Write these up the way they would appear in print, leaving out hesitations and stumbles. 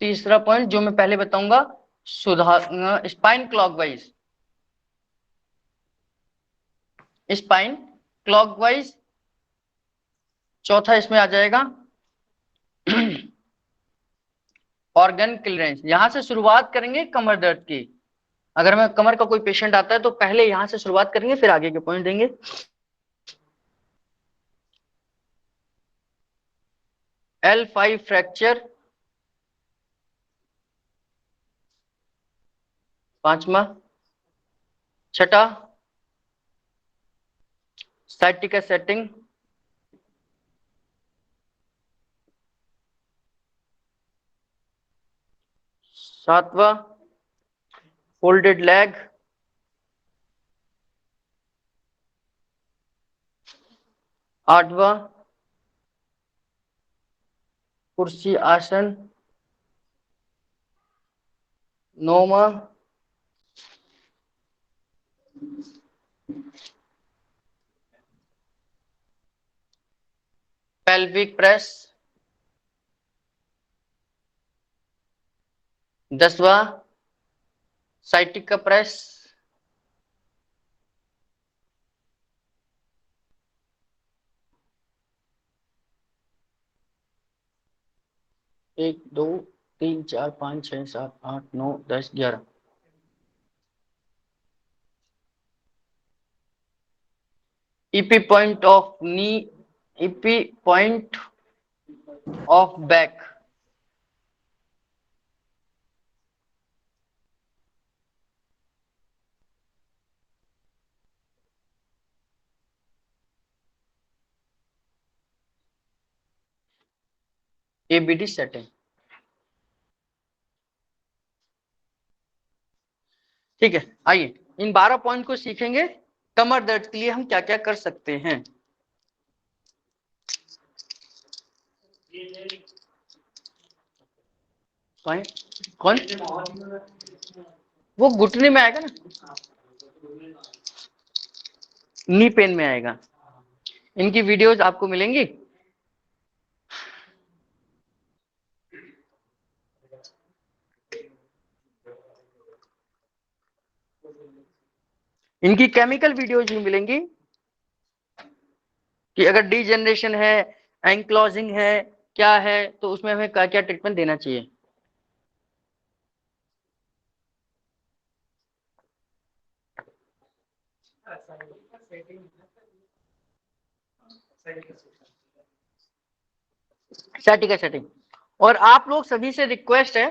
तीसरा पॉइंट जो मैं पहले बताऊंगा, सुधार स्पाइन क्लॉकवाइज, स्पाइन क्लॉकवाइज। चौथा इसमें आ जाएगा ऑर्गन क्लियरेंस। यहां से शुरुआत करेंगे कमर दर्द की। अगर हमें कमर का कोई पेशेंट आता है तो पहले यहां से शुरुआत करेंगे, फिर आगे के पॉइंट देंगे। L5 फ्रैक्चर, पांचवा। छठा साइटिका सेटिंग, सातवां फोल्डेड लेग, आठवां कुर्सी आसन, नौवां pelvic press, 10वां sciatica press, 1 2 3 4 5 6 7 8 9 10 11। EP point of knee, EP point of back, ABD setting. ठीक है, आइए इन 12 पॉइंट को सीखेंगे। कमर दर्द के लिए हम क्या क्या कर सकते हैं। कौन? वो घुटने में आएगा ना, नी पेन में आएगा। इनकी वीडियोस आपको मिलेंगी। इनकी केमिकल वीडियोज भी मिलेंगी कि अगर डीजनरेशन है, एंक्लोजिंग है, क्या है, तो उसमें हमें क्या क्या ट्रीटमेंट देना चाहिए। सेटिंग है, सेटिंग। और आप लोग सभी से रिक्वेस्ट है,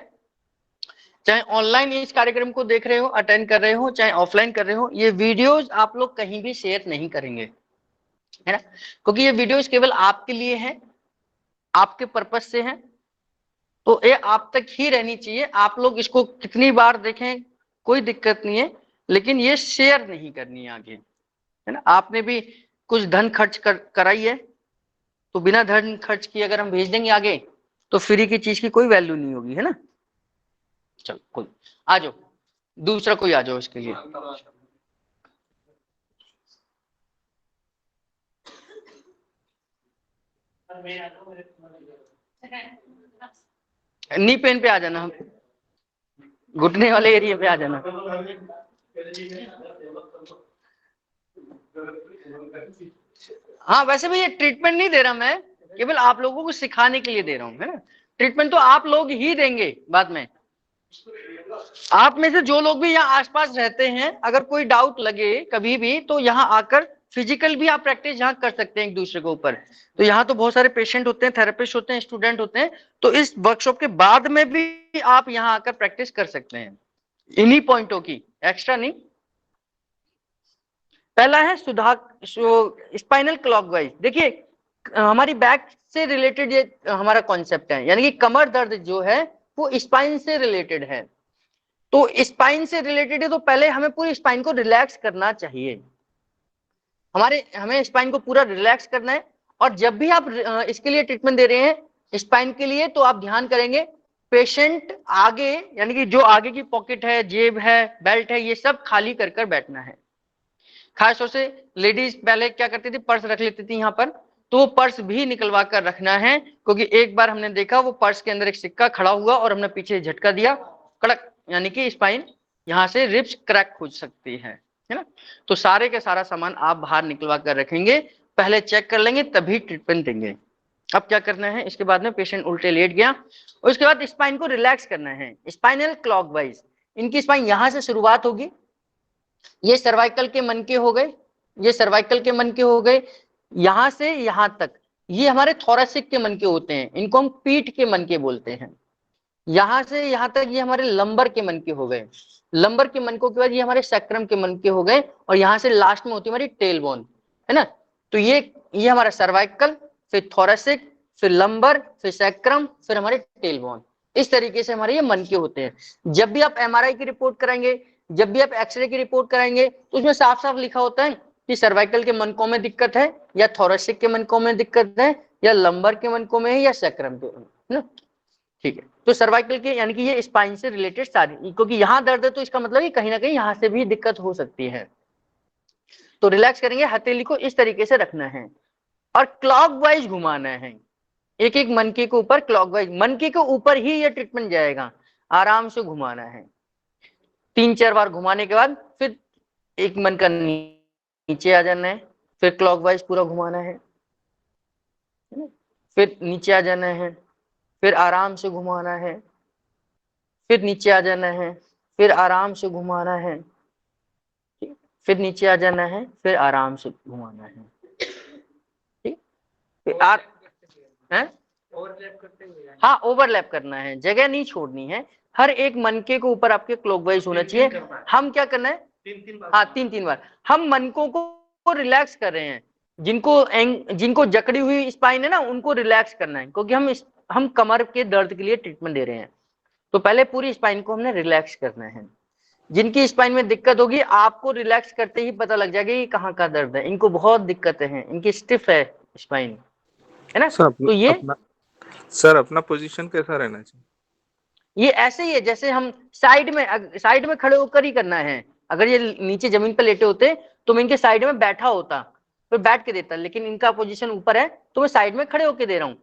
चाहे ऑनलाइन इस कार्यक्रम को देख रहे हो, अटेंड कर रहे हो, चाहे ऑफलाइन कर रहे हो, ये वीडियोस आप लोग कहीं भी शेयर नहीं करेंगे, है ना, क्योंकि ये वीडियोस केवल आपके लिए है, आपके पर्पज से है, तो ये आप तक ही रहनी चाहिए। आप लोग इसको कितनी बार देखें कोई दिक्कत नहीं है, लेकिन ये शेयर नहीं करनी है आगे, है ना। आपने भी कुछ धन खर्च कराई है, तो बिना धन खर्च किए अगर हम भेज देंगे आगे, तो फ्री की चीज की कोई वैल्यू नहीं होगी, है ना। चलो कोई आ जाओ, दूसरा कोई आ जाओ इसके लिए। नी पेन पे आ जाना, घुटने वाले एरिया पे आ जाना। हाँ वैसे भी ये ट्रीटमेंट नहीं दे रहा मैं, केवल आप लोगों को सिखाने के लिए दे रहा हूँ, है ना। ट्रीटमेंट तो आप लोग ही देंगे बाद में। आप में से जो लोग भी यहाँ आसपास रहते हैं, अगर कोई डाउट लगे कभी भी, तो यहाँ आकर फिजिकल भी आप प्रैक्टिस यहाँ कर सकते हैं एक दूसरे के ऊपर। तो यहाँ तो बहुत सारे पेशेंट होते हैं, थेरेपिस्ट होते हैं, स्टूडेंट होते हैं, तो इस वर्कशॉप के बाद में भी आप यहाँ आकर प्रैक्टिस कर सकते हैं इन्हीं पॉइंटों की, एक्स्ट्रा नहीं। पहला है सुधार स्पाइनल क्लॉकवाइज। देखिए हमारी बैक से रिलेटेड ये हमारा कॉन्सेप्ट है, यानी कि कमर दर्द जो है वो स्पाइन से रिलेटेड है। तो स्पाइन से रिलेटेड है तो पहले हमें पूरी स्पाइन को रिलैक्स करना चाहिए। हमें स्पाइन को पूरा रिलैक्स करना है। और जब भी आप इसके लिए ट्रीटमेंट दे रहे हैं स्पाइन के लिए, तो आप ध्यान करेंगे पेशेंट आगे, यानी कि जो आगे की पॉकेट है, जेब है, बेल्ट है, ये सब खाली कर बैठना है। खास तौर से लेडीज पहले क्या करती थी, पर्स रख लेती थी यहाँ पर, तो पर्स भी निकलवा कर रखना है, क्योंकि एक बार हमने देखा वो पर्स के अंदर एक सिक्का खड़ा हुआ और हमने पीछे झटका दिया, कड़क, यानी कि स्पाइन यहाँ से रिब्स क्रैक हो सकती है ना। तो सारे के सारा सामान आप बाहर निकलवा कर रखेंगे, पहले चेक कर लेंगे तभी ट्रीटमेंट देंगे। अब क्या करना है, इसके बाद में पेशेंट उल्टे लेट गया, और उसके बाद स्पाइन को रिलैक्स करना है स्पाइनल क्लॉकवाइज। इनकी स्पाइन यहां से शुरुआत होगी, ये सर्वाइकल के मनके हो गए, ये सर्वाइकल के मनके हो गए, यहां से यहां तक ये हमारे थोरेसिक के मनके होते हैं, इनको हम पीठ के मनके बोलते हैं। यहां से यहां तक ये हमारे लंबर के मनके हो गए, लंबर के मनकों के बाद ये हमारे सैक्रम के मनके हो गए, और यहां से लास्ट में होती है हमारी टेल बोन, है ना। तो ये हमारा सर्वाइकल, फिर थोरेसिक, फिर लंबर, फिर सैक्रम, फिर हमारे टेल बोन। इस तरीके से हमारे ये मनके होते हैं। जब भी आप एमआरआई की रिपोर्ट कराएंगे, जब भी आप एक्सरे की रिपोर्ट कराएंगे, तो उसमें साफ साफ लिखा होता है कि सर्वाइकल के मनकों में दिक्कत है, या थोरेसिक के मनकों में दिक्कत है, या लंबर के मनकों में है, या सैक्रम के, है ना। ठीक है, तो सर्वाइकल के यानी कि ये स्पाइन से रिलेटेड सारी, क्योंकि यहाँ दर्द है तो इसका मतलब है कहीं ना कहीं यहाँ से भी दिक्कत हो सकती है। तो रिलैक्स करेंगे, हथेली को इस तरीके से रखना है और क्लॉकवाइज घुमाना है, एक एक मनके के ऊपर क्लॉकवाइज, मनके के ऊपर ही ये ट्रीटमेंट जाएगा, आराम से घुमाना है। 3-4 बार घुमाने के बाद फिर एक मन का नीचे आ जाना है, फिर क्लॉकवाइज पूरा घुमाना है, फिर नीचे आ जाना है, फिर आराम से घुमाना है, फिर नीचे आ जाना है, फिर आराम से घुमाना है, फिर नीचे आ जाना है, फिर आराम से घुमाना है। ठीक, फिर हाँ ओवरलैप करना है, जगह नहीं छोड़नी है, हर एक मनके के ऊपर आपके क्लॉकवाइज होना चाहिए। हम क्या करना है, हाँ 3-3 बार हम मनकों को रिलैक्स कर रहे हैं, जिनको जकड़ी हुई स्पाइन है ना उनको रिलैक्स करना है, क्योंकि हम कमर के दर्द के लिए ट्रीटमेंट दे रहे हैं। तो पहले पूरी स्पाइन को हमने रिलैक्स करना है। जिनकी स्पाइन में दिक्कत होगी आपको रिलैक्स करते ही पता लग जाएगा कि कहाँ का दर्द है, इनको बहुत दिक्कतें हैं, इनकी स्टिफ है स्पाइन, है ना। तो ये अपना पोजीशन कैसा रहना चाहिए? ये ऐसे ही है जैसे हम साइड में खड़े होकर ही करना है। अगर ये नीचे जमीन पर लेटे होते तो मैं इनके साइड में बैठा होता, फिर बैठ के देता, लेकिन इनका पोजीशन ऊपर है तो मैं साइड में खड़े होकर दे रहा हूं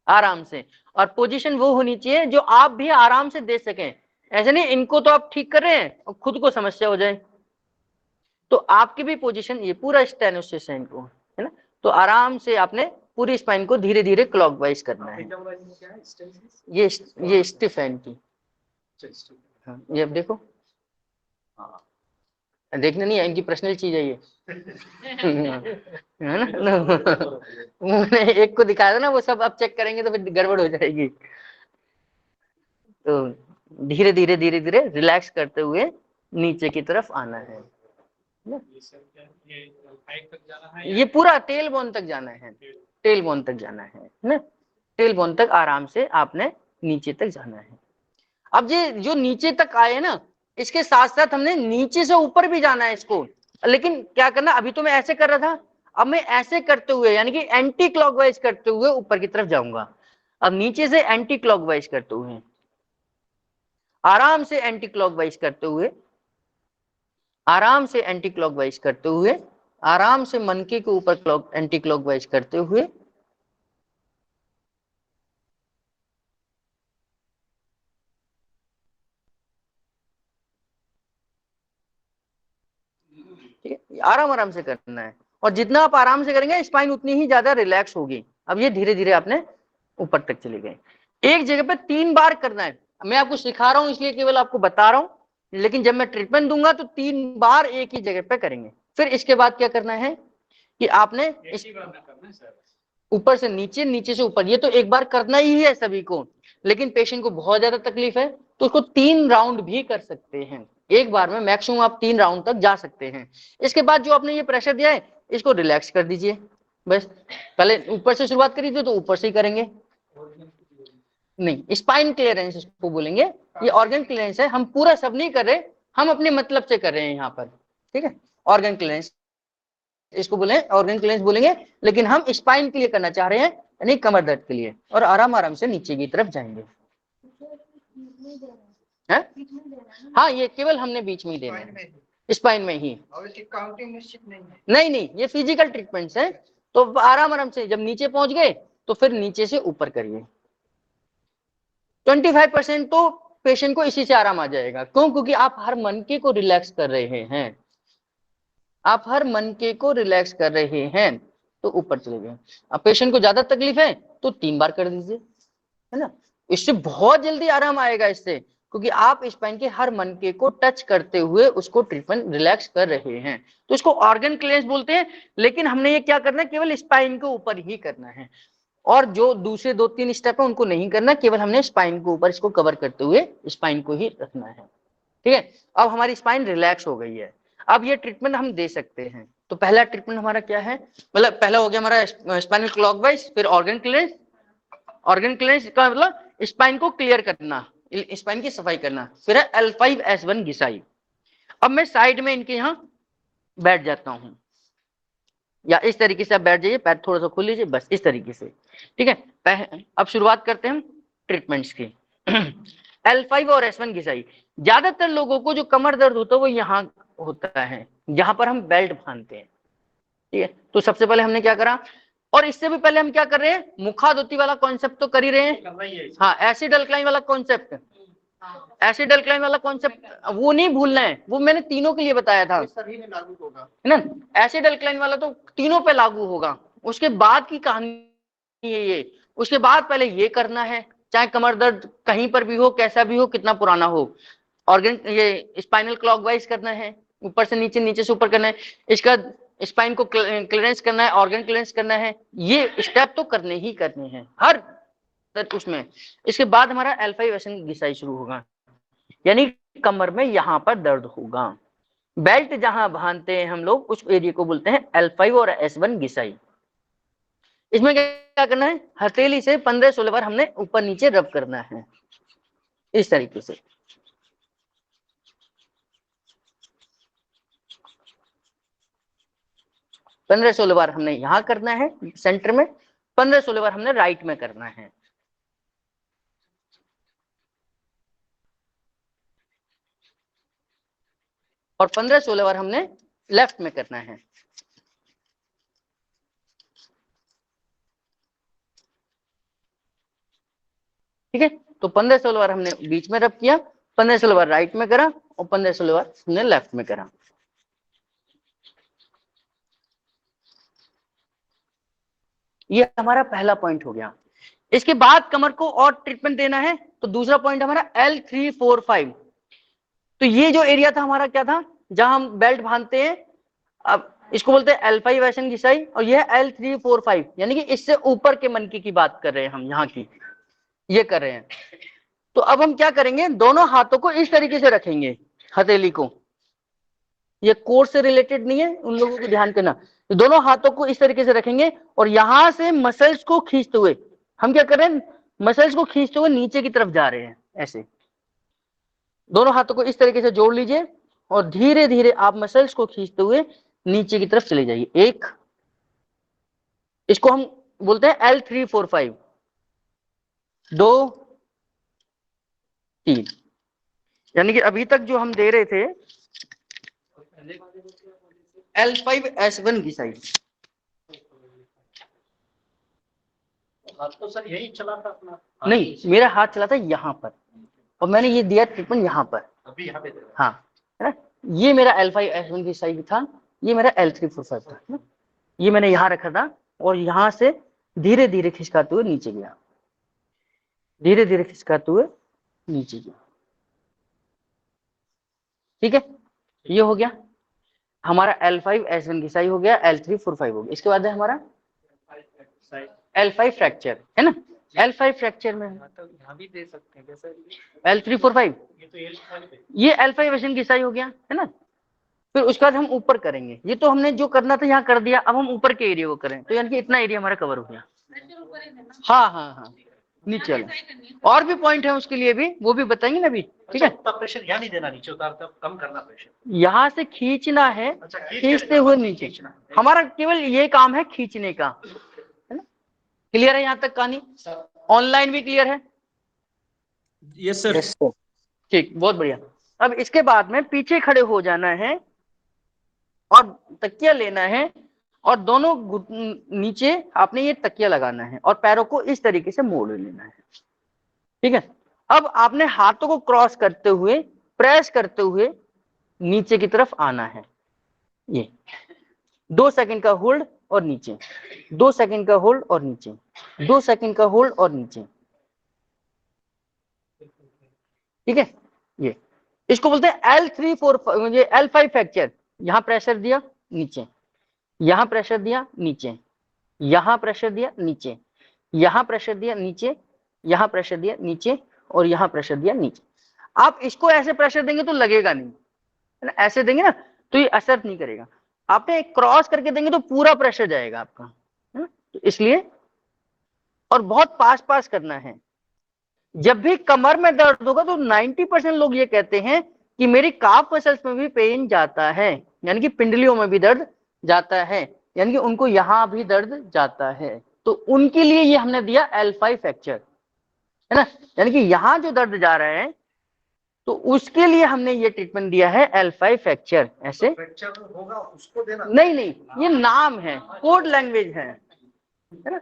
आराम से। और पोजीशन वो होनी चाहिए जो आप भी आराम से दे सकें, ऐसे नहीं इनको तो आप ठीक कर रहे हैं और खुद को समस्या हो जाए। तो आपकी भी पोजीशन ये पूरा स्टेनोसिस है इनको, है ना। तो आराम से आपने पूरी स्पाइन को धीरे धीरे क्लॉकवाइज करना है। ये स्टिफ है इनकी, ये अब देखो, देखने नहीं है, इनकी पर्सनल चीज है ये है ना। मैंने एक को दिखाया था ना, वो सब अब चेक करेंगे तो फिर गड़बड़ हो जाएगी। तो धीरे धीरे धीरे धीरे रिलैक्स करते हुए नीचे की तरफ आना है। ये पूरा टेल बोन तक जाना है, टेल बोन तक जाना है ना, टेल बोन तक आराम से आपने नीचे तक जाना है। अब ये जो नीचे तक आए ना, इसके साथ साथ हमने नीचे से ऊपर भी जाना है इसको, लेकिन क्या करना, अभी तो मैं ऐसे कर रहा था, अब मैं ऐसे करते हुए यानी कि एंटी क्लॉकवाइज करते हुए ऊपर की तरफ जाऊंगा। अब नीचे से एंटी क्लॉकवाइज करते हुए, आराम से एंटी क्लॉकवाइज करते हुए, आराम से एंटी क्लॉकवाइज करते हुए, आराम से मनके के ऊपर एंटी क्लॉकवाइज करते हुए, ठीक है, आराम आराम से करना है। और जितना आप आराम से करेंगे स्पाइन उतनी ही ज्यादा रिलैक्स होगी। अब ये धीरे धीरे आपने ऊपर तक चले गए। एक जगह पे 3 बार करना है, मैं आपको सिखा रहा हूं इसलिए केवल आपको बता रहा हूं, लेकिन जब मैं ट्रीटमेंट दूंगा तो 3 बार एक ही जगह पे करेंगे। फिर इसके बाद क्या करना है कि आपने ऊपर से नीचे, नीचे से ऊपर, ये तो एक बार करना ही है सभी को, लेकिन पेशेंट को बहुत ज्यादा तकलीफ है तो उसको 3 राउंड भी कर सकते हैं। एक बार में मैक्सिमम आप 3 राउंड तक जा सकते हैं। इसके बाद जो आपने ये प्रेशर दिया है इसको रिलैक्स कर दीजिए, बस। पहले ऊपर से शुरुआत करी थी तो ऊपर से ही करेंगे, नहीं स्पाइन क्लियरेंस इसको बोलेंगे, ये ऑर्गन क्लियरेंस है। हम पूरा सब नहीं कर रहे, हम अपने मतलब से कर रहे हैं यहाँ पर, ठीक है। ऑर्गन क्लियरेंस इसको बोले, ऑर्गन क्लियरेंस बोलेंगे, लेकिन हम स्पाइन के लिए करना चाह रहे हैं, यानी कमर दर्द के लिए। और आराम आराम से नीचे की तरफ जाएंगे। है? हाँ ये केवल हमने बीच में ही देना है, स्पाइन में ही। काउंटिंग निश्चित नहीं है, नहीं ये फिजिकल ट्रीटमेंट्स है, तो आराम आराम से जब नीचे पहुंच गए तो फिर नीचे से ऊपर करिए। 25% तो पेशेंट को इसी से आराम आ जाएगा। क्यों? क्योंकि आप हर मनके को रिलैक्स कर रहे हैं, आप हर मनके को रिलैक्स कर रहे हैं, तो ऊपर चले गए। अब पेशेंट को ज्यादा तकलीफ है तो 3 बार कर दीजिए, है ना। इससे बहुत जल्दी आराम आएगा इससे, क्योंकि आप स्पाइन के हर मनके को टच करते हुए उसको ट्रीटमेंट रिलैक्स कर रहे हैं। तो इसको ऑर्गन क्लेंस बोलते हैं, लेकिन हमने ये क्या करना है, केवल स्पाइन के ऊपर ही करना है, और जो दूसरे 2-3 स्टेप है उनको नहीं करना, केवल हमने स्पाइन के ऊपर इसको कवर करते हुए स्पाइन को ही रखना है। ठीक है, अब हमारी स्पाइन रिलैक्स हो गई है, अब ये ट्रीटमेंट हम दे सकते हैं। तो पहला ट्रीटमेंट हमारा क्या है, मतलब पहला हो गया हमारा स्पाइनल क्लॉकवाइज, फिर ऑर्गन क्लेंस। ऑर्गन क्लेंस का मतलब स्पाइन को क्लियर करना, स्पाइन की सफाई करना। फिर है L5S1 घिसाई। अब मैं साइड में इनके यहाँ बैठ जाता हूँ, या इस तरीके से आप बैठ जाइए, पैर थोड़ा सा खोल लीजिए, बस इस तरीके से। ठीक है, अब शुरुआत करते हैं हम ट्रीटमेंट्स की। L5 और S1 घिसाई, ज्यादातर लोगों को जो कमर दर्द होता है वो यहाँ होता है, जहां पर हम बेल्ट बांधते हैं। ठीक है, तो सबसे पहले हमने क्या करा, और इससे भी पहले हम क्या कर रहे हैं, मुखादोती वाला कॉन्सेप्ट तो कर ही रहे हैं। हाँ, एसिड अल्कलाइन वाला कॉन्सेप्ट, एसिड अल्कलाइन वाला कॉन्सेप्ट वो नहीं भूलना है, वो मैंने तीनों के लिए बताया था, सभी में लागू होगा, है ना। एसिड अल्कलाइन वाला तो तीनों पे लागू होगा। उसके बाद की कहानी है ये, उसके बाद पहले ये करना है, चाहे कमर दर्द कहीं पर भी हो, कैसा भी हो, कितना पुराना हो। ऑर्गन ये स्पाइनल क्लॉकवाइज करना है, ऊपर से नीचे, नीचे से ऊपर करना है, इसका स्पाइन को क्लियरेंस करना है, ऑर्गन क्लियरेंस करना है, ये स्टेप तो करने ही करने हैं हर उसमें। इसके बाद हमारा L5S1 घिसाई शुरू होगा, यानी कमर में यहां पर दर्द होगा। बेल्ट जहां बांधते हैं हम लोग उस एरिया को बोलते हैं L5 और S1 घिसाई। इसमें क्या करना है, हथेली से 15-16 बार हमने ऊपर नीचे रब करना है, इस तरीके से। पंद्रह 16 बार हमने यहां करना है सेंटर में, 15-16 बार हमने राइट में करना है। और 15-16 बार हमने लेफ्ट में करना है। ठीक है, तो 15-16 बार हमने बीच में रब किया, 15-16 बार राइट में करा, और 15-16 बार हमने लेफ्ट में करा। ये हमारा पहला पॉइंट हो गया। इसके बाद कमर को और ट्रीटमेंट देना है, तो दूसरा पॉइंट हमारा L3-4-5। तो ये जो एरिया था हमारा क्या था, जहां हम बेल्ट बांधते हैं, अब इसको बोलते हैं L5S1 घिसाई, और यह L3-4-5, यानी कि इससे ऊपर के मनके की बात कर रहे हैं हम, यहाँ की ये कर रहे हैं। तो अब हम क्या करेंगे, दोनों हाथों को इस तरीके से रखेंगे, हथेली को, ये कोर्स से रिलेटेड नहीं है, उन लोगों को ध्यान करना। तो दोनों हाथों को इस तरीके से रखेंगे, और यहां से मसल्स को खींचते हुए हम क्या कर रहे हैं, मसल्स को खींचते हुए नीचे की तरफ जा रहे हैं। ऐसे दोनों हाथों को इस तरीके से जोड़ लीजिए, और धीरे धीरे आप मसल्स को खींचते हुए नीचे की तरफ चले जाइए। एक, इसको हम बोलते हैं L3-4-5, 2, 3, यानी कि अभी तक जो हम दे रहे थे L5S1 घिसाई। हाथ तो सर यही चला था अपना, नहीं, मेरा हाथ चला था यहाँ पर, और मैंने ये दिया ट्रीटमेंट यहाँ पर, अभी यहाँ पे हाँ, है ना। ये मेरा L5S1 घिसाई था, ये मेरा L3-4-5 था, है ना? ये मैंने यहाँ रखा था, और यहाँ से धीरे धीरे खिसकाते हुए नीचे गया, धीरे धीरे खिसकाते हुए नीचे गया। ठीक है, ये हो गया हमारा L5S1 घिसाई, हो गया L3-4-5 हो गया। इसके बाद है हमारा L5 फ्रैक्चर, है ना। L5 फ्रैक्चर में यहाँ भी दे सकते हैं कैसे, L3-4-5, ये तो L5 है, ये L5S1 घिसाई हो गया, है ना। फिर उसके बाद हम ऊपर करेंगे, ये तो हमने जो करना था यहाँ कर दिया, अब हम ऊपर के एरिया को करें, तो यानी कि इतना एरिया हमारा कवर हो गया। हाँ हाँ हाँ, नीचे वाला और भी पॉइंट है उसके लिए भी, वो भी बताएंगे ना अभी। ठीक है, अच्छा, प्रेशर यहाँ नहीं देना, नीचे उतार तब कम करना प्रेशर, यहाँ से खींचना है, अच्छा खींचते हुए नीचे, हमारा केवल ये काम है खींचने का, है ना। क्लियर है यहाँ तक कहानी, ऑनलाइन भी क्लियर है? Yes sir. ठीक, बहुत बढ़िया। अब इसके बाद में पीछे खड़े हो जाना है, और तकिया लेना है, और दोनों नीचे आपने ये तकिया लगाना है और पैरों को इस तरीके से मोड़ लेना है। ठीक है, अब आपने हाथों को क्रॉस करते हुए, प्रेस करते हुए नीचे की तरफ आना है। ये 2 सेकंड का होल्ड और नीचे, 2 सेकंड का होल्ड और नीचे, 2 सेकंड का होल्ड और नीचे। ठीक है, ये इसको बोलते हैं L3 4 ये L5 फ्रैक्चर। यहां प्रेशर दिया नीचे, यहां प्रेशर दिया नीचे, यहां प्रेशर दिया नीचे, यहां प्रेशर दिया नीचे, यहां प्रेशर दिया नीचे और यहां प्रेशर दिया नीचे। आप इसको ऐसे प्रेशर देंगे तो लगेगा नहीं, है ना, ऐसे देंगे ना तो ये असर नहीं करेगा। आपने क्रॉस करके देंगे तो पूरा प्रेशर जाएगा आपका, है ना, तो इसलिए। और बहुत पास पास करना है। जब भी कमर में दर्द होगा तो 90% लोग ये कहते हैं कि मेरी काफ मसल्स में भी पेन जाता है, यानी कि पिंडलियों में भी दर्द जाता है, यानी कि उनको यहां भी दर्द जाता है। तो उनके लिए ये हमने दिया L5 फ्रैक्चर, है ना, यानी कि यहां जो दर्द जा रहा है तो उसके लिए हमने ये ट्रीटमेंट दिया है L5 फ्रैक्चर। ऐसे फ्रैक्चर होगा उसको देना? नहीं नहीं, ये नाम है, कोड लैंग्वेज है ना,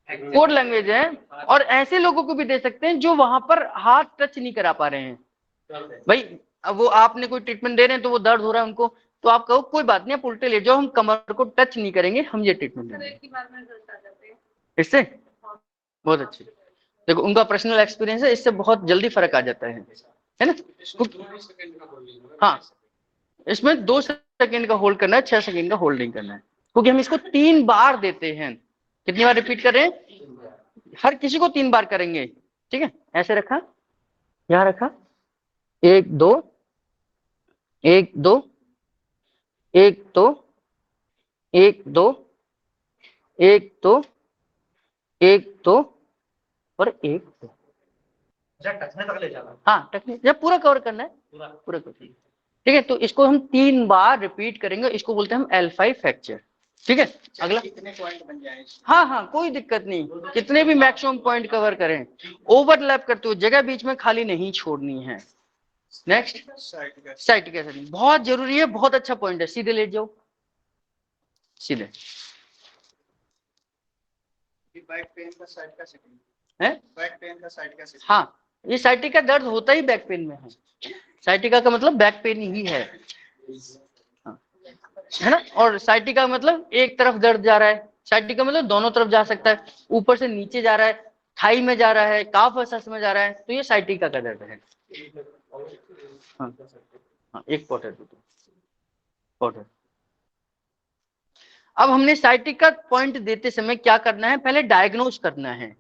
कोड लैंग्वेज है। और ऐसे लोगों को भी दे सकते हैं जो वहां पर हाथ टच नहीं करा पा रहे हैं। भाई अब वो आपने कोई ट्रीटमेंट दे रहे हैं तो वो दर्द हो रहा है उनको, तो आप कहो कोई बात नहीं, आप उल्टे ले जाओ, हम कमर को टच नहीं करेंगे, हम ये ट्रीटमेंट देंगे। इससे बहुत अच्छे, देखो उनका पर्सनल एक्सपीरियंस है, इससे बहुत जल्दी फर्क आ जाता है ना। हाँ, इसमें 2 सेकंड का होल्ड करना है, 6 सेकंड का होल्ड नहीं करना है, क्योंकि हम इसको 3 बार देते हैं। कितनी बार रिपीट कर रहे हैं? हर किसी को 3 बार करेंगे। ठीक है, ऐसे रखा, यहां रखा, 1 2 1 2 1 2 1 2 1 2 1 2 और 1 2। टचने तक ले जाना। हाँ, टचने जब पूरा कवर करना है, पूरा कवर। ठीक है, तो इसको हम 3 बार रिपीट करेंगे, इसको बोलते हैं हम L5 फ्रैक्चर। ठीक है, अगला कितने पॉइंट बन जाए? हाँ हाँ, कोई दिक्कत नहीं, कितने भी मैक्सिमम पॉइंट कवर करें, ओवरलैप करते हुए, जगह बीच में खाली नहीं छोड़नी है। नेक्स्ट, साइटिका सेटिंग बहुत जरूरी है, बहुत अच्छा पॉइंट है। सीधे लेट जाओ, सीधे। बैक पेन का साइड का सेटिंग है, बैक पेन का साइड का सेटिंग। हाँ, ये साइटिका दर्द होता ही बैक पेन में है। साइटिका का मतलब बैक पेन ही है, है ना। और साइटिका मतलब एक तरफ दर्द जा रहा है, साइटिका मतलब दोनों तरफ जा सकता है, ऊपर से नीचे जा रहा है, थाई में जा रहा है, काफ मसल्स में जा रहा है, तो ये साइटिका का दर्द है। हाँ, हाँ, एक पॉटर पॉटर। अब हमने साइटिका पॉइंट देते समय क्या करना है, पहले डायग्नोज करना है।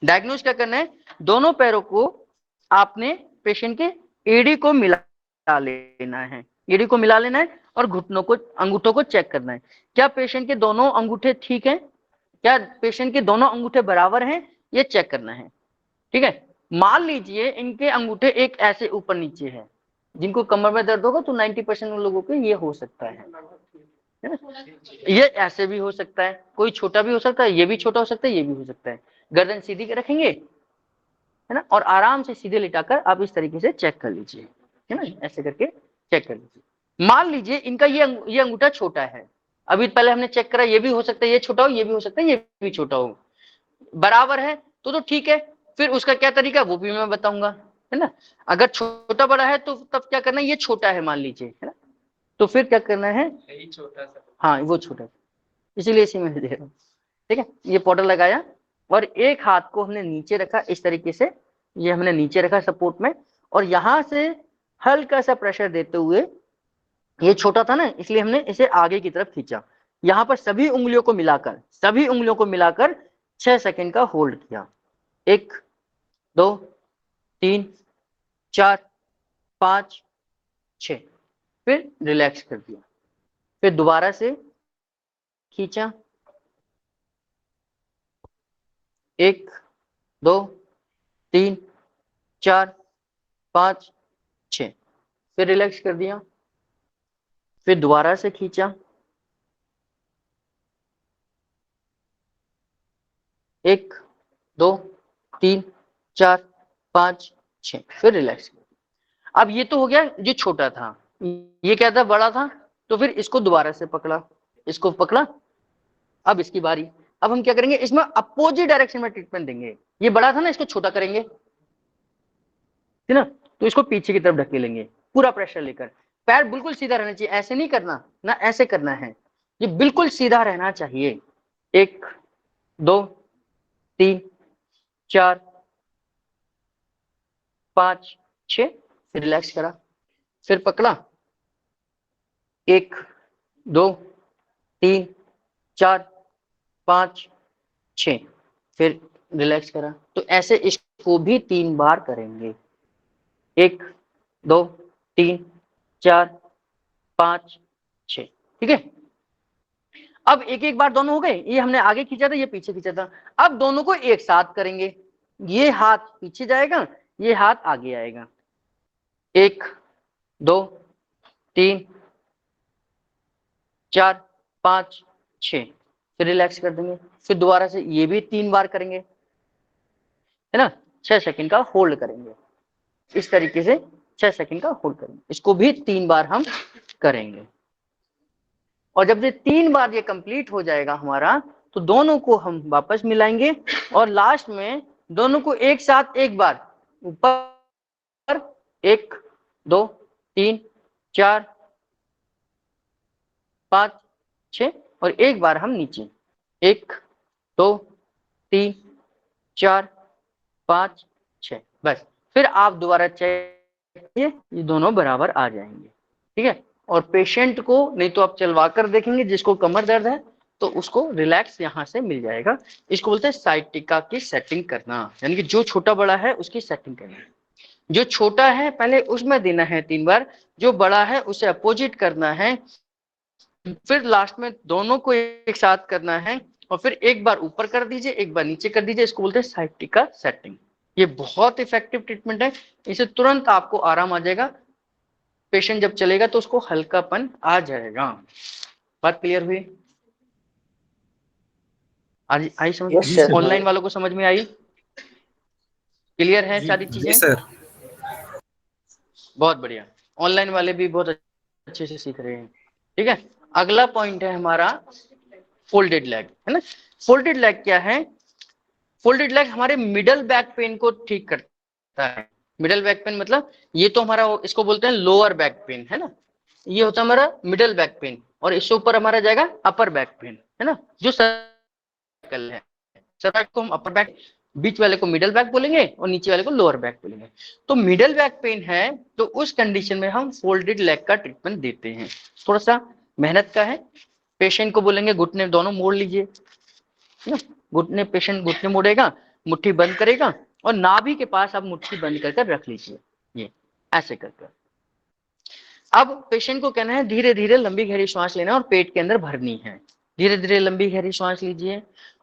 डायग्नोज क्या करना है, दोनों पैरों को आपने पेशेंट के एडी को मिला लेना है, एडी को मिला लेना है और घुटनों को, अंगूठों को चेक करना है। क्या पेशेंट के दोनों अंगूठे ठीक हैं, क्या पेशेंट के दोनों अंगूठे बराबर हैं, ये चेक करना है। ठीक है, मान लीजिए इनके अंगूठे एक ऐसे ऊपर नीचे है, जिनको कमर में दर्द होगा तो 90% लोगों के ये हो सकता है ना? ये ऐसे भी हो सकता है, कोई छोटा भी हो सकता है, ये भी छोटा हो सकता है, ये भी हो सकता है। गर्दन सीधी रखेंगे, है ना, और आराम से सीधे लिटाकर आप इस तरीके से चेक कर लीजिए, है ना, ऐसे करके चेक कर लीजिए। मान लीजिए इनका ये अंगूठा छोटा है, अभी पहले हमने चेक करा, ये भी हो सकता है ये छोटा हो, ये भी हो सकता है ये भी छोटा हो। बराबर है तो ठीक है, फिर उसका क्या तरीका है वो भी मैं बताऊंगा, है ना। अगर छोटा बड़ा है तो तब क्या करना है, ये छोटा है मान लीजिए, है ना, तो फिर क्या करना है, छोटा सा, हाँ वो छोटा, इसीलिए इसी में दे रहा हूँ। ठीक है, ये पाउडर लगाया और एक हाथ को हमने नीचे रखा इस तरीके से, ये हमने नीचे रखा सपोर्ट में, और यहां से हल्का सा प्रेशर देते हुए, ये छोटा था ना इसलिए हमने इसे आगे की तरफ खींचा, यहां पर सभी उंगलियों को मिलाकर 6 सेकंड का होल्ड किया। 1 2 3 4 5 6, फिर रिलैक्स कर दिया, फिर दोबारा से खींचा, 1 2 3 4 5 6, फिर रिलैक्स कर दिया, फिर दोबारा से खींचा, 1 2 3 4 5 6, फिर रिलैक्स कर दिया। अब ये तो हो गया जो छोटा था, ये क्या था, बड़ा था, तो फिर इसको दोबारा से पकड़ा, इसको पकड़ा अब इसकी बारी। अब हम क्या करेंगे, इसमें अपोजिट डायरेक्शन में ट्रीटमेंट देंगे। ये बड़ा था ना, इसको छोटा करेंगे, ठीक ना। तो इसको पीछे की तरफ ढकेलेंगे पूरा प्रेशर लेकर। पैर बिल्कुल सीधा रहना चाहिए, ऐसे नहीं करना ना, ऐसे करना है, ये बिल्कुल सीधा रहना चाहिए। 1 2 3 4 5 6, फिर रिलैक्स करा, फिर पकड़ा, 1 2 3 4 5 6, फिर रिलैक्स करा। तो ऐसे इसको भी 3 बार करेंगे। 1 2 3 4 5 6, ठीक है। अब एक एक बार दोनों हो गए, ये हमने आगे खींचा था, ये पीछे खींचा था। अब दोनों को एक साथ करेंगे, ये हाथ पीछे जाएगा, ये हाथ आगे आएगा। 1 2 3 4 5 6, फिर रिलैक्स कर देंगे। फिर दोबारा से ये भी 3 बार करेंगे, है ना। 6 सेकंड का होल्ड करेंगे, इस तरीके से 6 सेकंड का होल्ड करेंगे। इसको भी 3 बार हम करेंगे। और जब ये 3 बार ये कंप्लीट हो जाएगा हमारा, तो दोनों को हम वापस मिलाएंगे और लास्ट में दोनों को एक साथ एक बार ऊपर 1 2 3 4 5 6, और एक बार हम नीचे 1 2 3 4 5 6, बस। फिर आप दोबारा चेक कीजिए, ये दोनों बराबर आ जाएंगे, ठीक है। और पेशेंट को नहीं तो आप चलवा कर देखेंगे, जिसको कमर दर्द है तो उसको रिलैक्स यहाँ से मिल जाएगा। इसको बोलते हैं साइटिका की सेटिंग करना, यानी कि जो छोटा बड़ा है उसकी सेटिंग करना। जो छोटा है पहले उसमें देना है 3 बार, जो बड़ा है उसे अपोजिट करना है, फिर लास्ट में दोनों को एक साथ करना है, और फिर एक बार ऊपर कर दीजिए, एक बार नीचे कर दीजिए। इसको बोलते हैं साइटिका सेटिंग। ये बहुत इफेक्टिव ट्रीटमेंट है, इसे तुरंत आपको आराम आ जाएगा। पेशेंट जब चलेगा तो उसको हल्कापन आ जाएगा। बात क्लियर हुई? आई समझ? Yes, sir. ऑनलाइन वालों को समझ में आई? क्लियर है सारी चीजें? सर। बहुत बढ़िया, ऑनलाइन वाले भी बहुत अच्छे से सीख रहे हैं, ठीक है। अगला पॉइंट है हमारा फोल्डेड लेग, है ना। फोल्डेड लेग क्या है? फोल्डेड लेग हमारे मिडल बैक पेन को ठीक करता है। मिडल बैक पेन मतलब ये तो हमारा, इसको बोलते हैं लोअर बैक पेन, है ना। ये होता है हमारा मिडल बैक पेन, और इससे ऊपर हमारा जाएगा अपर बैक पेन, है ना। जो सर्कल है, सर्कल को हम अपर बैक, बीच वाले को मिडल बैक बोलेंगे और नीचे वाले को लोअर बैक बोलेंगे। तो मिडल बैक पेन है तो उस कंडीशन में हम फोल्डेड लेग का ट्रीटमेंट देते हैं। थोड़ा सा मेहनत का है। पेशेंट को बोलेंगे घुटने दोनों मोड़ लीजिए, घुटने, पेशेंट घुटने मोड़ेगा, मुट्ठी बंद करेगा, और नाभि के पास आप मुट्ठी बंद कर रख लीजिए, ये ऐसे करके। अब पेशेंट को कहना है धीरे धीरे लंबी गहरी सांस लेना और पेट के अंदर भरनी है। धीरे धीरे लंबी गहरी सांस लीजिए,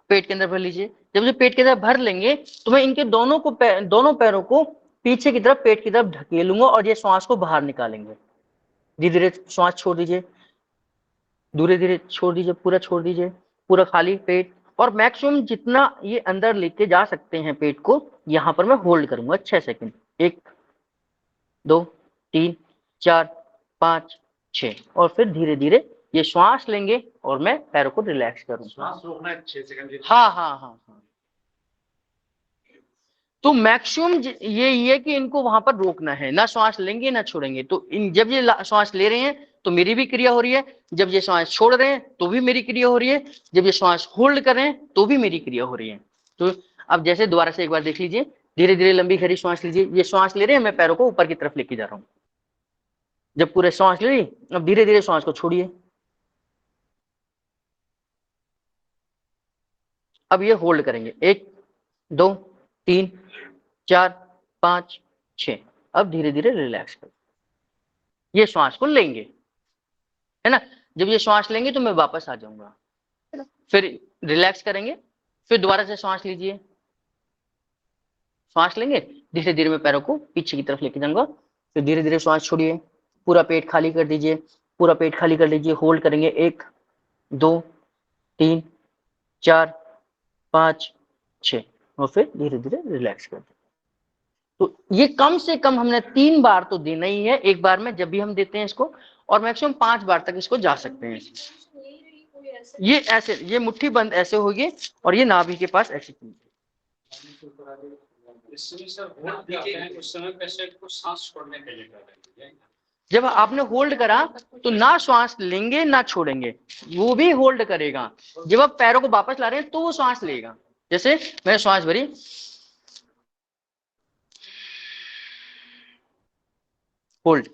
पेट के अंदर भर लीजिए। जब ये पेट के अंदर भर लेंगे तो मैं इनके दोनों पैरों को पीछे की तरफ, पेट की तरफ ढकेलूंगा और ये सांस को बाहर निकालेंगे। धीरे धीरे सांस छोड़ दीजिए, धीरे धीरे छोड़ दीजिए, पूरा छोड़ दीजिए, पूरा खाली पेट। और मैक्सिमम जितना ये अंदर लेके जा सकते हैं पेट को, यहां पर मैं होल्ड करूंगा 6 सेकंड। 1 2 3 4 5 6, और फिर धीरे धीरे ये श्वास लेंगे और मैं पैरों को रिलैक्स करूंगा। श्वास रोकना है 6 सेकंड। हाँ। तो मैक्सिमम ये कि इनको वहां पर रोकना है, ना श्वास लेंगे ना छोड़ेंगे। तो इन जब ये श्वास ले रहे हैं तो मेरी भी क्रिया हो रही है, जब ये श्वास छोड़ रहे हैं तो भी मेरी क्रिया हो रही है, जब ये श्वास होल्ड कर रहे हैं तो भी मेरी क्रिया हो रही है। तो अब जैसे दोबारा से एक बार देख लीजिए, धीरे धीरे लंबी गहरी श्वास लीजिए। ये श्वास ले रहे हैं, मैं पैरों को ऊपर की तरफ लेके जा रहा हूँ। जब पूरे श्वास ले ली, अब धीरे धीरे श्वास को छोड़िए। अब ये होल्ड करेंगे, 1 2 3 4 5 6। अब धीरे धीरे रिलैक्स करें, ये श्वास को लेंगे, है ना। जब ये श्वास लेंगे तो मैं वापस आ जाऊंगा, फिर रिलैक्स करेंगे, फिर दोबारा से श्वास लीजिए। श्वास लेंगे, धीरे धीरे मैं पैरों को पीछे की तरफ लेके जाऊंगा, फिर धीरे धीरे श्वास छोड़िए, पूरा पेट खाली कर दीजिए, पूरा पेट खाली कर लीजिए। होल्ड करेंगे 1 2 3 4 5 6, और फिर धीरे धीरे रिलैक्स कर दें। तो ये कम से कम हमने 3 बार तो देना ही है एक बार में, जब भी हम देते हैं इसको, और मैक्सिमम 5 बार तक इसको जा सकते हैं। ये ऐसे, ये मुट्ठी बंद ऐसे होगी और ये नाभि के पास ऐसे इस समय सर होल्ड करते हैं, उस समय पेशेंट को सांस छोड़ने के लिए कहते हैं। जब आपने होल्ड करा तो ना श्वास लेंगे ना छोड़ेंगे, वो भी होल्ड करेगा। जब आप पैरों को वापस ला रहे हैं तो वो श्वास लेगा। जैसे मैंने श्वास भरी, होल्ड,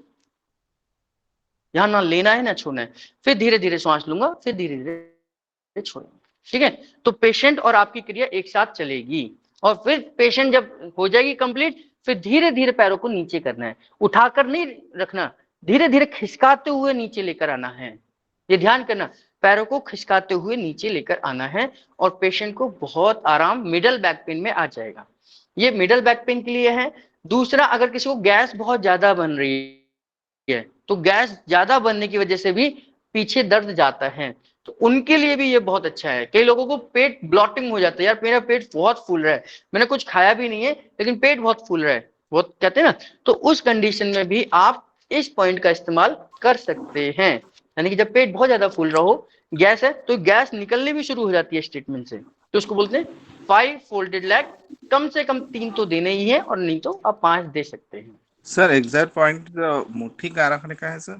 यहां ना लेना है ना छोड़ना है, फिर धीरे धीरे श्वास लूंगा, फिर धीरे धीरे छोड़ूंगा। ठीक है, तो पेशेंट और आपकी क्रिया एक साथ चलेगी। और फिर पेशेंट जब हो जाएगी कंप्लीट, फिर धीरे धीरे पैरों को नीचे करना है, उठाकर नहीं रखना, धीरे धीरे खिसकाते हुए नीचे लेकर आना है। ये ध्यान करना, पैरों को खिसकाते हुए नीचे लेकर आना है और पेशेंट को बहुत आराम मिडल बैक पेन में आ जाएगा। ये मिडल बैक पेन के लिए है। दूसरा, अगर किसी को गैस बहुत ज्यादा बन रही है तो गैस ज्यादा बनने की वजह से भी पीछे दर्द जाता है, तो उनके लिए भी ये बहुत अच्छा है। कई लोगों को पेट ब्लॉटिंग हो जाता है, यार मेरा पेट बहुत फूल रहा है, मैंने कुछ खाया भी नहीं है लेकिन पेट बहुत फूल रहा है, बहुत कहते हैं ना, तो उस कंडीशन में भी आप इस पॉइंट का इस्तेमाल कर सकते हैं। यानी कि जब पेट बहुत ज्यादा फूल रहा हो, गैस है, तो गैस निकलनी भी शुरू हो जाती है स्टेटमेंट से, तो उसको बोलते हैं 5 फोल्डेड लेग। कम से कम 3 तो देने ही है, और नहीं तो आप 5 दे सकते हैं। सर एग्जैक्ट पॉइंट मुट्ठी का रखने का है सर?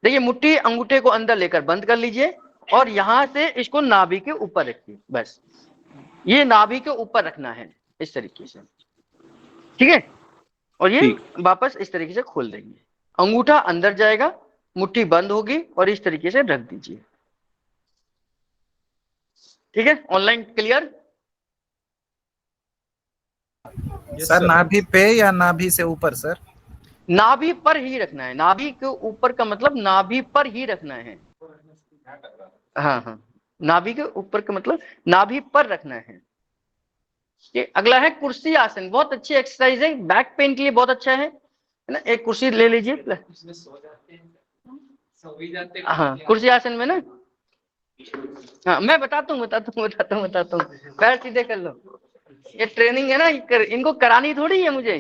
देखिए, मुट्ठी अंगूठे को अंदर लेकर बंद कर लीजिए और यहां से इसको नाभि के ऊपर रखिए, बस ये नाभि के ऊपर रखना है इस तरीके से, ठीक है। और ये वापस इस तरीके से खोल देंगे, अंगूठा अंदर जाएगा, मुट्ठी बंद होगी और इस तरीके से रख दीजिए। ठीक है, ऑनलाइन क्लियर? सर नाभि पे या नाभि से ऊपर सर? नाभि पर ही रखना है, नाभि के ऊपर का मतलब नाभि पर ही रखना है। हाँ हाँ, नाभि के ऊपर का मतलब नाभि पर रखना है। ये अगला है कुर्सी आसन, बहुत अच्छी एक्सरसाइज है, बैक पेन के लिए बहुत अच्छा है ना। एक कुर्सी ले लीजिए, हाँ कुर्सी आसन में ना, हाँ मैं बताता हूँ पैर सीधे कर लो। ये ट्रेनिंग है ना, इनको करानी थोड़ी है मुझे,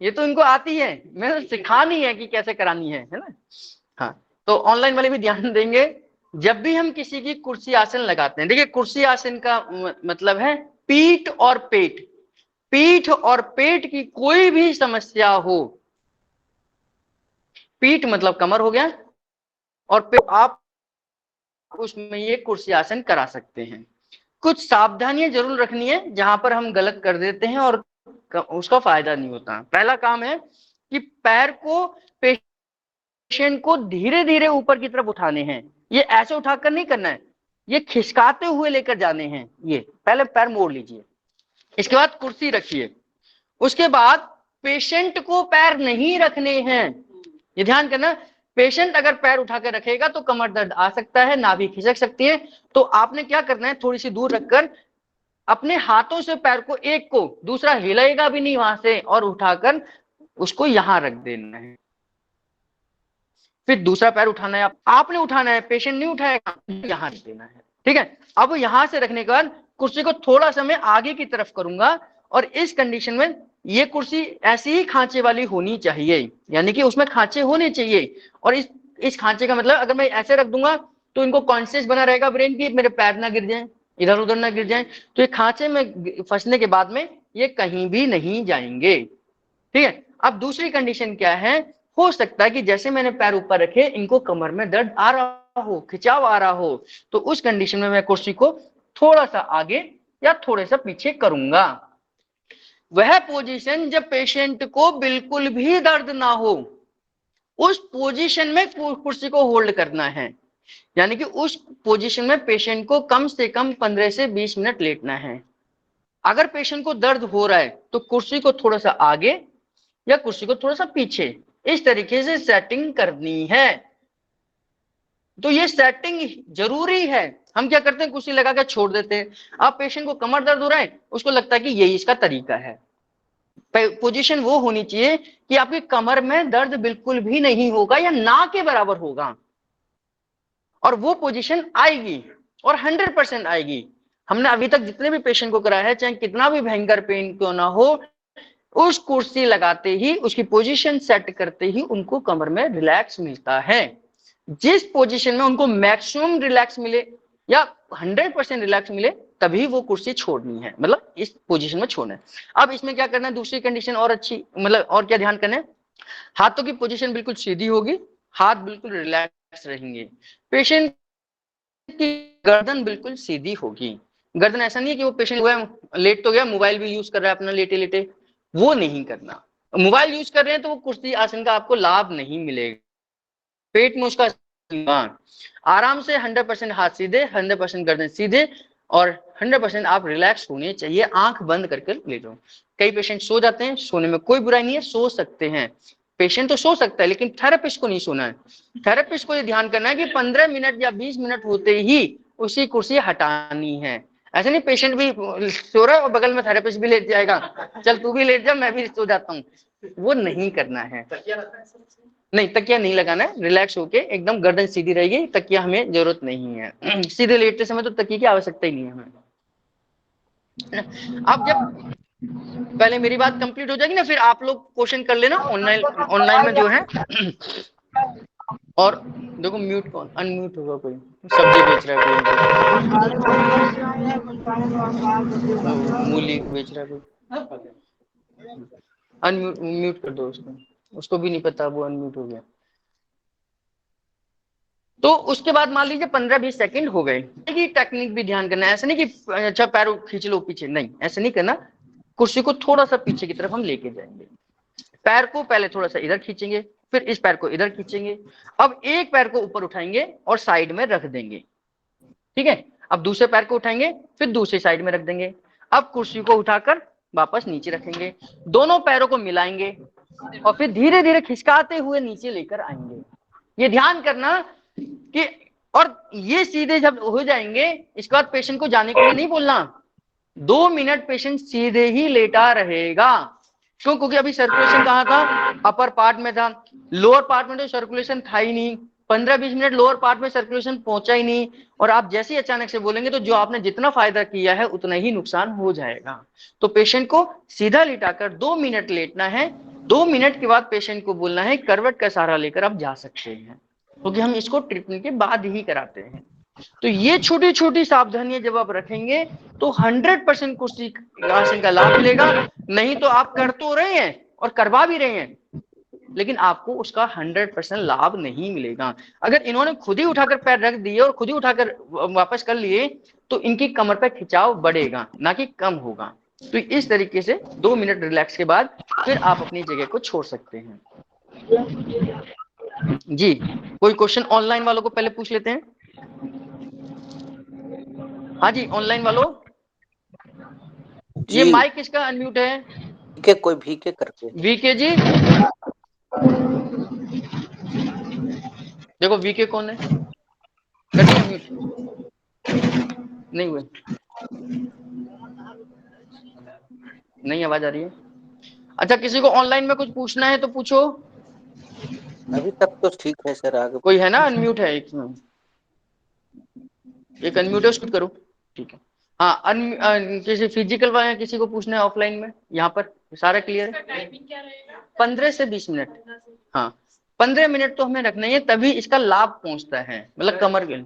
ये तो इनको आती है, मैं सिखानी है कि कैसे करानी है ना। हाँ, तो ऑनलाइन वाले भी ध्यान देंगे। जब भी हम किसी की कुर्सी आसन लगाते हैं, देखिए कुर्सी आसन का मतलब है पीठ और पेट, पीठ और पेट की कोई भी समस्या हो, पीठ मतलब कमर हो गया, और पेट, आप उसमें ये कुर्सी आसन करा सकते हैं। कुछ सावधानियां जरूर रखनी है, जहां पर हम गलत कर देते हैं और उसका फायदा नहीं होता। पहला काम है कि पैर को पेशेंट को धीरे धीरे ऊपर की तरफ उठाने हैं, ये ऐसे उठाकर नहीं करना है, ये खिसकाते हुए लेकर जाने हैं। ये पहले पैर मोड़ लीजिए, इसके बाद कुर्सी रखिए, उसके बाद पेशेंट को पैर नहीं रखने हैं। ये ध्यान करना, पेशेंट अगर पैर उठाकर रखेगा तो कमर दर्द आ सकता है, नाभि खिसक सकती है। तो आपने क्या करना है, थोड़ी सी दूर रखकर अपने हाथों से पैर को, एक को, दूसरा हिलाएगा भी नहीं वहां से, और उठाकर उसको यहां रख देना है। फिर दूसरा पैर उठाना है, आपने उठाना है, पेशेंट नहीं उठाएगा, यहां रख देना है। ठीक है, अब यहां से रखने के बाद कुर्सी को थोड़ा सा मैं आगे की तरफ करूंगा, और इस कंडीशन में ये कुर्सी ऐसी ही खांचे वाली होनी चाहिए, यानी कि उसमें खांचे होने चाहिए। और इस खांचे का मतलब, अगर मैं ऐसे रख दूंगा तो इनको कॉन्शियस बना रहेगा ब्रेन की, मेरे पैर ना गिर जाए, इधर उधर ना गिर जाए, तो ये खांचे में फंसने के बाद में ये कहीं भी नहीं जाएंगे। ठीक है, अब दूसरी कंडीशन क्या है, हो सकता है कि जैसे मैंने पैर ऊपर रखे, इनको कमर में दर्द आ रहा हो, खिंचाव आ रहा हो, तो उस कंडीशन में मैं कुर्सी को थोड़ा सा आगे या थोड़ा सा पीछे करूंगा। वह पोजीशन जब पेशेंट को बिल्कुल भी दर्द ना हो, उस पोजीशन में कुर्सी को होल्ड करना है, यानी कि उस पोजीशन में पेशेंट को कम से कम 15 से 20 मिनट लेटना है। अगर पेशेंट को दर्द हो रहा है तो कुर्सी को थोड़ा सा आगे या कुर्सी को थोड़ा सा पीछे, इस तरीके से सेटिंग करनी है। तो ये सेटिंग जरूरी है। हम क्या करते हैं, कुर्सी लगा के छोड़ देते हैं। अब पेशेंट को कमर दर्द हो रहा है, उसको लगता है कि यही इसका तरीका है। पोजीशन वो होनी चाहिए कि आपकी कमर में दर्द बिल्कुल भी नहीं होगा या ना के बराबर होगा, और वो पोजीशन आएगी और 100% आएगी। हमने अभी तक जितने भी पेशेंट को कराया है, चाहे कितना भी भयंकर पेन क्यों ना हो, उस कुर्सी लगाते ही, उसकी पोजीशन सेट करते ही उनको कमर में रिलैक्स मिलता है। जिस पोजीशन में उनको मैक्सिमम रिलैक्स मिले या 100% रिलैक्स मिले तभी वो कुर्सी छोड़नी है, मतलब इस पोजीशन में छोड़ना है। अब इसमें क्या करना है, दूसरी कंडीशन और अच्छी, मतलब और क्या ध्यान करना है, हाथों की पोजीशन बिल्कुल सीधी होगी, हाथ बिल्कुल रिलैक्स रहेंगे, पेशेंट की गर्दन बिल्कुल सीधी होगी। गर्दन ऐसा नहीं है कि वो पेशेंट हुआ लेट तो गया, मोबाइल भी यूज कर रहा है अपना लेटे लेटे, वो नहीं करना। मोबाइल यूज कर रहे हैं तो वो कुर्सी आसन का आपको लाभ नहीं मिलेगा, पेट में उसका आराम से 100% हाथ सीधे, 100% गर्दन सीधे और 100% आप रिलैक्स होने चाहिए, आंख बंद करके लेटो। कई पेशेंट सो जाते हैं, सोने में कोई बुराई नहीं है, सो सकते हैं, पेशेंट तो सो सकता है, लेकिन थेरेपिस्ट को नहीं सोना है। थेरेपिस्ट को ये ध्यान करना है कि 15 मिनट या 20 मिनट होते ही उसी कुर्सी हटानी है। ऐसे नहीं पेशेंट भी सो रहा है और बगल में थेरेपिस्ट भी लेट जाएगा, चल तू भी लेट जा मैं भी सो जाता हूँ, वो नहीं करना है। नहीं, तकिया नहीं लगाना है, रिलैक्स होके एकदम गर्दन सीधी रहेगी, तकिया हमें जरूरत नहीं है। सीधे लेटते समय तो तकिया की आवश्यकता ही नहीं है हमें। अब जब पहले मेरी बात कंप्लीट हो जाएगी ना, फिर आप लोग क्वेश्चन कर लेना ऑनलाइन में जो है। और देखो म्यूट कौन, अनम्यूट होगा कोई, सब्जी बेच रहा है कोई, मूली बेच रहा है कोई, अनम्यूट म्यूट कर दो उसको, उसको भी नहीं पता वो अनम्यूट हो गया। तो उसके बाद मान लीजिए 15-20 सेकंड हो गए, टेक्निक भी ध्यान करना है, ऐसा नहीं कि अच्छा पैर खींच लो पीछे, नहीं ऐसा नहीं करना। कुर्सी को थोड़ा सा पीछे की तरफ हम लेके जाएंगे, पैर को पहले थोड़ा सा इधर खींचेंगे, फिर इस पैर को इधर खींचेंगे, अब एक पैर को ऊपर उठाएंगे और साइड में रख देंगे, ठीक है। अब दूसरे पैर को उठाएंगे, फिर दूसरी साइड में रख देंगे, अब कुर्सी को उठाकर वापस नीचे रखेंगे, दोनों पैरों को मिलाएंगे और फिर धीरे धीरे खिसकाते हुए नीचे लेकर आएंगे। ये ध्यान करना कि, और ये सीधे जब हो जाएंगे इसके बाद पेशेंट को जाने के लिए नहीं बोलना, 2 मिनट पेशेंट सीधे ही लेटा रहेगा। क्यों? क्योंकि अभी सर्कुलेशन कहाँ था, अपर पार्ट में था, लोअर पार्ट में तो सर्कुलेशन था ही नहीं, 15-20 मिनट लोअर पार्ट में सर्कुलेशन पहुंचा ही नहीं, और आप जैसे ही अचानक से बोलेंगे तो जो आपने जितना फायदा किया है उतना ही नुकसान हो जाएगा। तो पेशेंट को सीधा लिटाकर 2 मिनट लेटना है, 2 मिनट के बाद पेशेंट को बोलना है करवट का सहारा लेकर आप जा सकते हैं, क्योंकि हम इसको ट्रीटमेंट के बाद ही कराते हैं। तो ये छोटी छोटी सावधानियां जब आप रखेंगे तो 100% कुर्सी आसन का लाभ मिलेगा। नहीं तो आप कर तो रहे हैं और करवा भी रहे हैं, लेकिन आपको उसका 100% लाभ नहीं मिलेगा। अगर इन्होंने खुद ही उठाकर पैर रख दिए और खुद ही उठाकर वापस कर लिए तो इनकी कमर पर खिंचाव बढ़ेगा, ना कि कम होगा। तो इस तरीके से 2 मिनट रिलैक्स के बाद फिर आप अपनी जगह को छोड़ सकते हैं। जी, कोई क्वेश्चन ऑनलाइन वालों को पहले पूछ लेते हैं। हाँ जी, ऑनलाइन वालों, ये माइक किसका अनम्यूट है? के कोई VK करके, VK जी, देखो VK कौन है, करिए अनम्यूट, नहीं हुए, नहीं आवाज आ रही है। अच्छा, किसी को ऑनलाइन में कुछ पूछना है तो पूछो। अभी तक तो ठीक है सर, आगे कोई है ना अनम्यूट है, एक अनम्यूट है उसको करो, ठीक है। हाँ, किसी फिजिकल वाले किसी को पूछना है ऑफलाइन में, यहाँ पर सारा क्लियर है। 15 से 20 मिनट, हाँ 15 मिनट तो हमें रखना ही है, तभी इसका लाभ पहुंचता है, मतलब कमर के